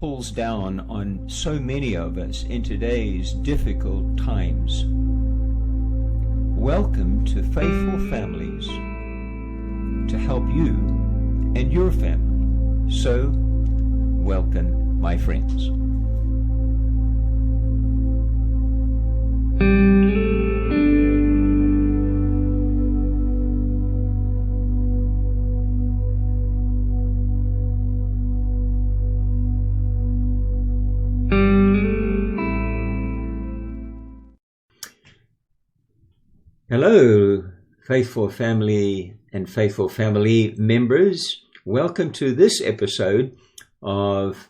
pulls down on so many of us in today's difficult times. Welcome to Faithful Families, to help you and your family. So, welcome, my friends. Hello, Faithful Family and Faithful Family members. Welcome to this episode of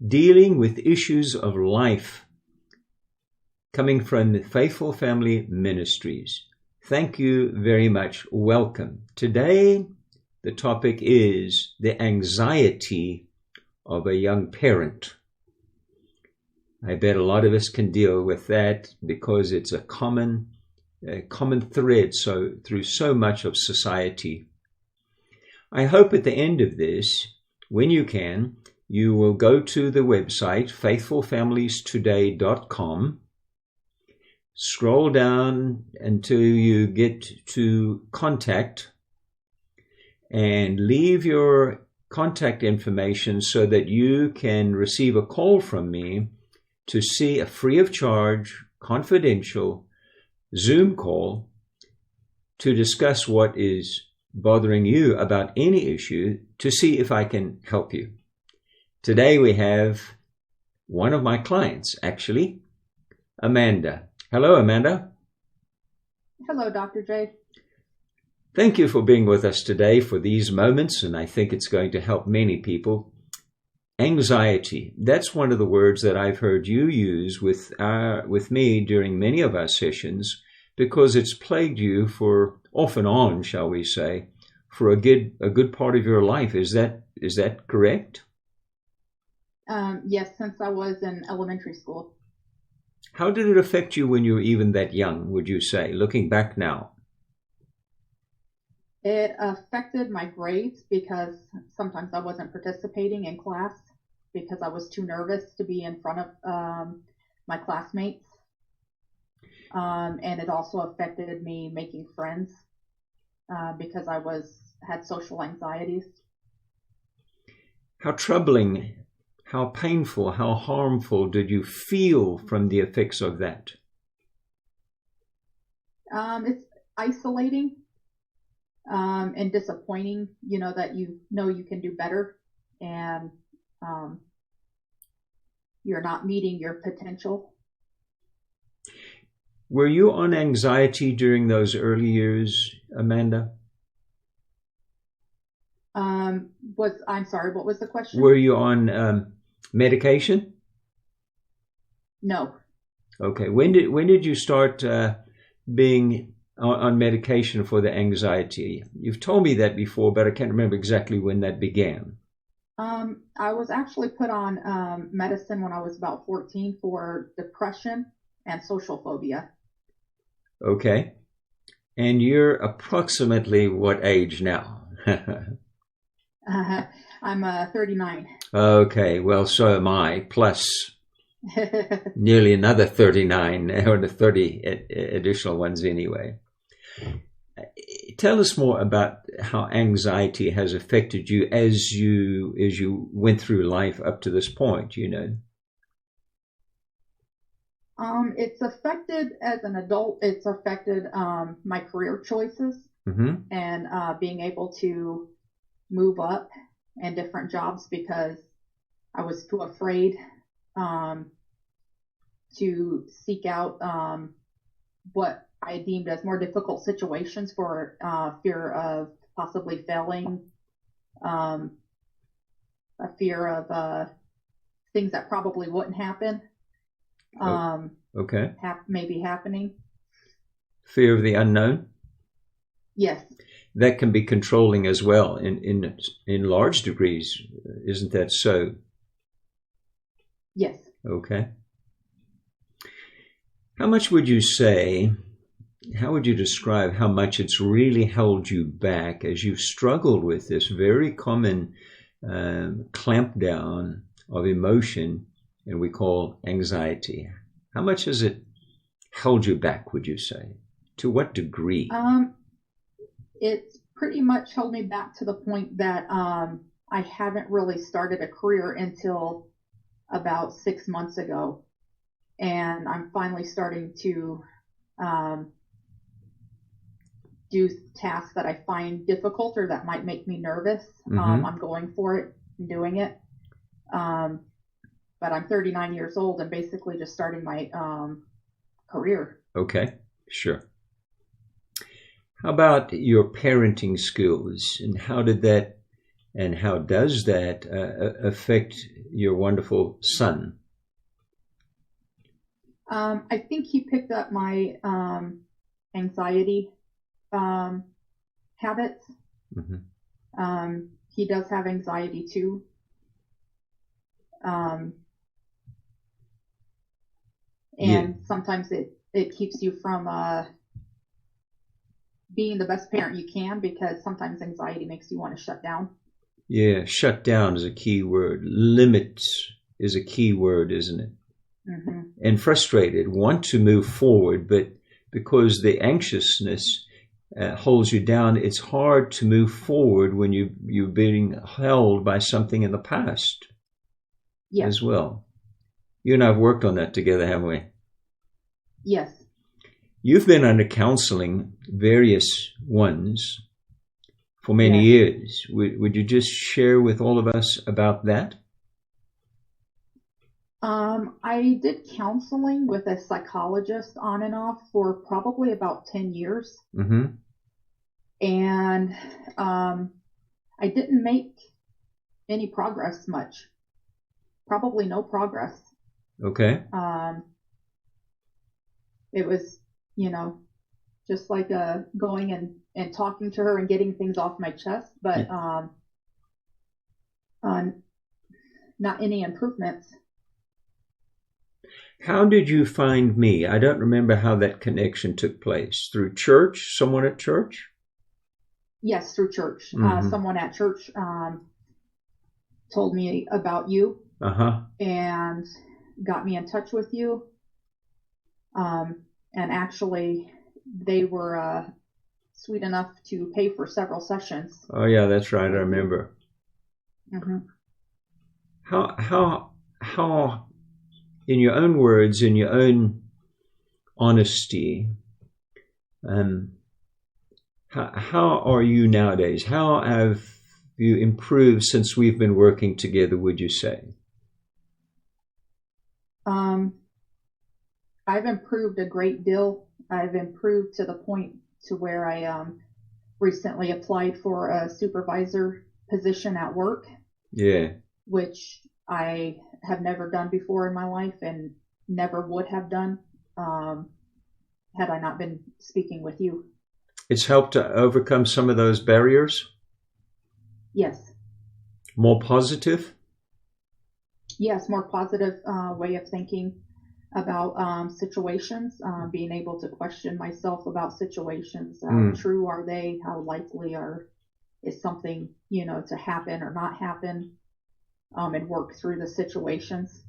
Dealing with Issues of Life, coming from the Faithful Family Ministries. Thank you very much. Welcome. Today, the topic is the anxiety of a young parent. I bet a lot of us can deal with that because it's a common thread through so much of society. I hope at the end of this, when you can, you will go to the website faithfulfamiliestoday.com, scroll down until you get to contact, and leave your contact information so that you can receive a call from me to see a free of charge, confidential Zoom call to discuss what is bothering you about any issue, to see if I can help you. Today we have one of my clients, actually, Amanda. Hello, Amanda. Hello, Dr. J. Thank you for being with us today for these moments, and I think it's going to help many people. Anxiety, that's one of the words that I've heard you use with me during many of our sessions, because it's plagued you for off and on, shall we say, for a good part of your life. Is that correct? Yes, since I was in elementary school. How did it affect you when you were even that young, would you say, looking back now? It affected my grades because sometimes I wasn't participating in class because I was too nervous to be in front of my classmates. And it also affected me making friends because I had social anxieties. How troubling, how painful, how harmful did you feel from the effects of that? It's isolating and disappointing, that you can do better and you're not meeting your potential. Were you on anxiety during those early years, Amanda? I'm sorry, what was the question? Were you on medication? No. Okay. When did you start being on medication for the anxiety? You've told me that before, but I can't remember exactly when that began. I was actually put on medicine when I was about 14 for depression and social phobia. Okay. And you're approximately what age now? I'm 39. Okay. Well, so am I, plus nearly another 39, or the 30 additional ones anyway. Tell us more about how anxiety has affected you as you went through life up to this point, It's affected as an adult. It's affected my career choices and being able to move up in different jobs because I was too afraid to seek out what I deemed as more difficult situations for fear of possibly failing, a fear of things that probably wouldn't happen. Okay. Maybe happening. Fear of the unknown? Yes. That can be controlling as well in large degrees. Isn't that so? Yes. Okay. How much would you say, how would you describe how much it's really held you back as you've struggled with this very common clamp down of emotion, and we call anxiety. How much has it held you back, would you say? To what degree? It's pretty much held me back to the point that I haven't really started a career until about 6 months ago. And I'm finally starting to do tasks that I find difficult or that might make me nervous. I'm going for it and doing it. But I'm 39 years old and basically just starting my career. Okay, sure. How about your parenting skills, and how did that and how does that affect your wonderful son? I think he picked up my anxiety habits. He does have anxiety too. And sometimes it keeps you from being the best parent you can, because sometimes anxiety makes you want to shut down. Yeah, shut down is a key word. Limits is a key word, isn't it? And frustrated, want to move forward, but because the anxiousness holds you down, it's hard to move forward when you're being held by something in the past as well. You and I have worked on that together, haven't we? Yes. You've been under counseling, various ones, for many years. Would you just share with all of us about that? I did counseling with a psychologist on and off for probably about 10 years. And I didn't make any progress much. Probably no progress. Okay. It was, just like going and talking to her and getting things off my chest, but not any improvements. How did you find me? I don't remember how that connection took place. Through church? Someone at church? Yes, through church. Someone at church told me about you and got me in touch with you. And actually, they were sweet enough to pay for several sessions. Oh, yeah, that's right. I remember. How, in your own words, in your own honesty, how are you nowadays? How have you improved since we've been working together, would you say? I've improved a great deal. I've improved to the point to where I recently applied for a supervisor position at work. Yeah. Which I have never done before in my life and never would have done had I not been speaking with you. It's helped to overcome some of those barriers? Yes. More positive? Yes, more positive way of thinking about situations, being able to question myself about situations. How true are they? How likely is something, to happen or not happen, and work through the situations.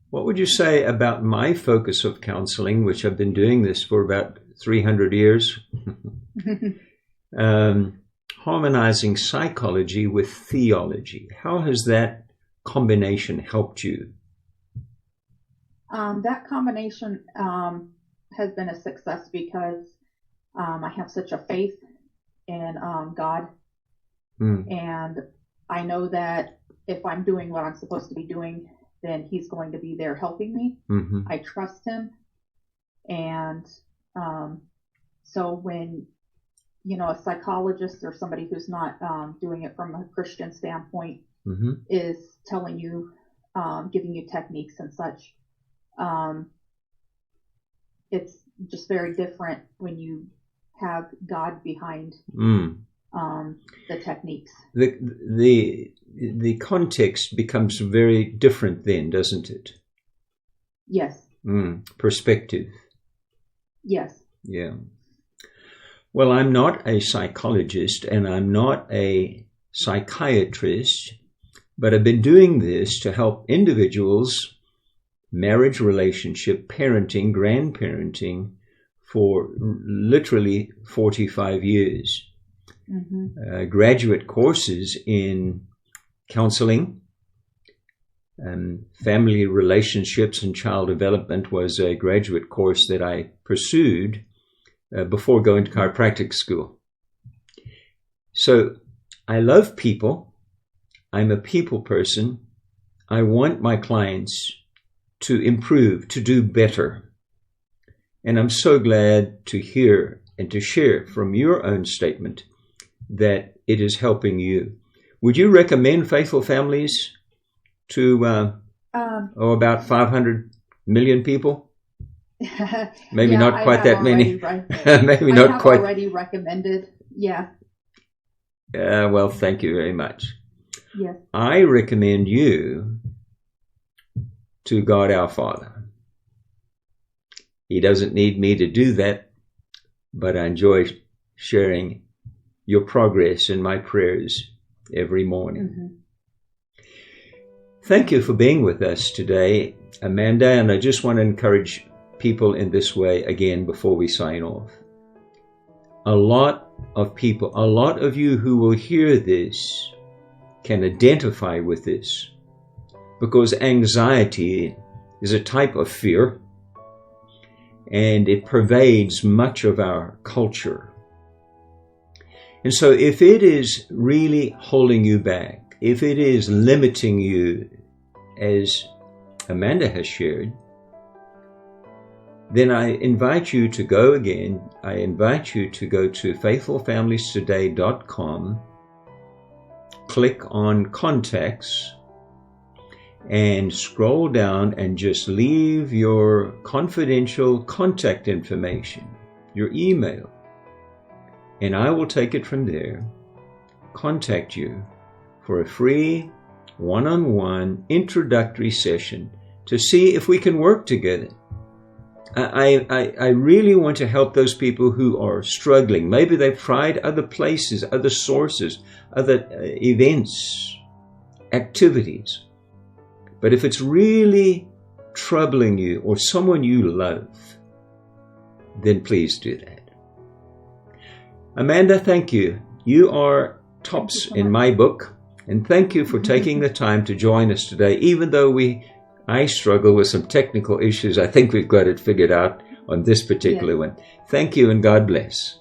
What would you say about my focus of counseling, which I've been doing this for about 300 years, harmonizing psychology with theology? How has that combination helped you? That combination has been a success because I have such a faith in God. And I know that if I'm doing what I'm supposed to be doing, then He's going to be there helping me. I trust Him. And so when, a psychologist or somebody who's not doing it from a Christian standpoint is telling you, giving you techniques and such, it's just very different when you have God behind the techniques. The context becomes very different then, doesn't it? Yes. Perspective. Yes. Yeah. Well, I'm not a psychologist and I'm not a psychiatrist, But I've been doing this to help individuals, marriage, relationship, parenting, grandparenting for literally 45 years. Graduate courses in counseling, family relationships and child development was a graduate course that I pursued before going to chiropractic school. So I love people. I'm a people person. I want my clients to improve, to do better. And I'm so glad to hear and to share from your own statement that it is helping you. Would you recommend Faithful Families to about 500 million people? Maybe yeah, not quite that many. Maybe I not have quite. already recommended. Yeah. Well, thank you very much. Yes. I recommend you to God our Father. He doesn't need me to do that, but I enjoy sharing your progress in my prayers every morning. Thank you for being with us today, Amanda, and I just want to encourage people in this way again before we sign off. A lot of people, a lot of you who will hear this can identify with this, because anxiety is a type of fear and it pervades much of our culture. And so if it is really holding you back, if it is limiting you, as Amanda has shared, then I invite you to go again. I invite you to go to faithfulfamiliestoday.com, click on contacts, and scroll down and just leave your confidential contact information, your email, and I will take it from there, contact you for a free one-on-one introductory session to see if we can work together. I really want to help those people who are struggling. Maybe they've tried other places, other sources, other events, activities. But if it's really troubling you or someone you love, then please do that. Amanda, thank you. You are tops in my book. And thank you for taking the time to join us today. Even though I struggle with some technical issues, I think we've got it figured out on this particular one. Thank you and God bless.